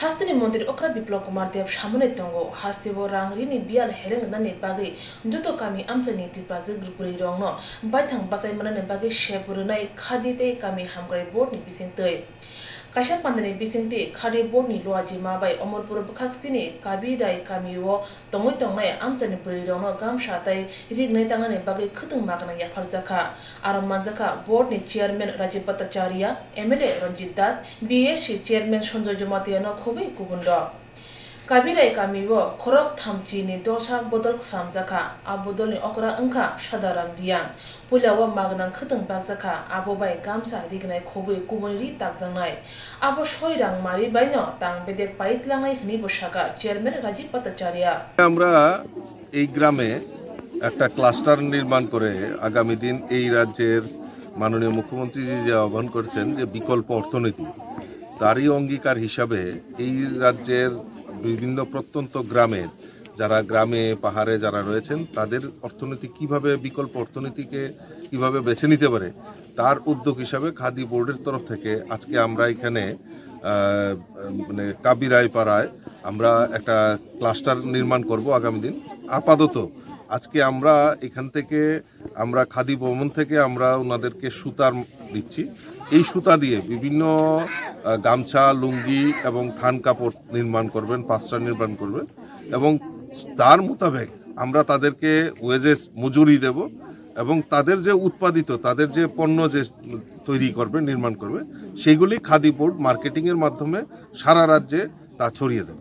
Hastini Montir Okra Biplok Kumar Dev Shamune Tongo, Hastivo Rangrini Bial Hereng Nani Bagi, Duto Kami Amtani Tipazi Grupuri Rongo, Baitang Basai Manane Bagi Shepurunai, Kadite Kami Hamgray Board Ni Bisinte. Kasha Pandane Bisinte, Kadi Board Ni Loaji Mabai, Omorpur Bukakstini, Kabidai Kamiwo, Tongotongai, Amtani Purirono, Gam Shatai, Rignatangane Bagi Kutung Magana Yapalzaka, Aramanzaka, Board Ni Chairman Rajipatacharya, MLA Ranjit Das, BSC Chairman Shunzo Jumatiano Kobe Kubundo. Kabirai Kamiwo, Korok Tamchi ni Dolcha Bodol Samzaka, Abodol ni Okra Unka, Shadaram Diang, Pulawa Magnan Kutung Bagzaka, Abobai Gamsa, Rignai Kobe Kubunri Takzangai, Abo Shoirang Mari Baino, Tang Bedek Paitlangai Nibushaka, Chairman Rajipatacharya. আমরা এই গ্রামে একটা cluster নির্মাণ করে আগামী দিন এই রাজ্যের মাননীয় মুখ্যমন্ত্রী যে আহ্বান করেছেন যে বিকল্প অর্থনীতি তারই অঙ্গীকার হিসাবে এই রাজ্যের বিভিন্ন প্রত্যন্ত গ্রামের যারা গ্রামে পাহাড়ে যারা রয়েছেন তাদের অর্থনীতি কিভাবে বিকল্প অর্থনীতিকে কিভাবে বেছে নিতে পারে তার উদ্যোগ হিসাবে খাদি বোর্ডের তরফ থেকে আজকে আমরা এখানে মানে কাবিরাই পাড়ায় আমরা একটা ক্লাস্টার নির্মাণ করব আগামী দিন। আপাতত আজকে আমরা এখান থেকে আমরা খাদি ভবন থেকে আমরা ওনাদেরকে সুতার দিচ্ছি। এই সুতা দিয়ে বিভিন্ন গামছা লুঙ্গি এবং থান কাপড় নির্মাণ করবেন, পাঁচটা নির্মাণ করবেন এবং তার মোতাবেক আমরা তাদেরকে ওয়েজেস মজুরি দেব এবং তাদের যে উৎপাদিত তাদের যে পণ্য যে তৈরি করবে নির্মাণ করবে সেইগুলি খাদি বোর্ড মার্কেটিংয়ের মাধ্যমে সারা রাজ্যে তা ছড়িয়ে দেবে।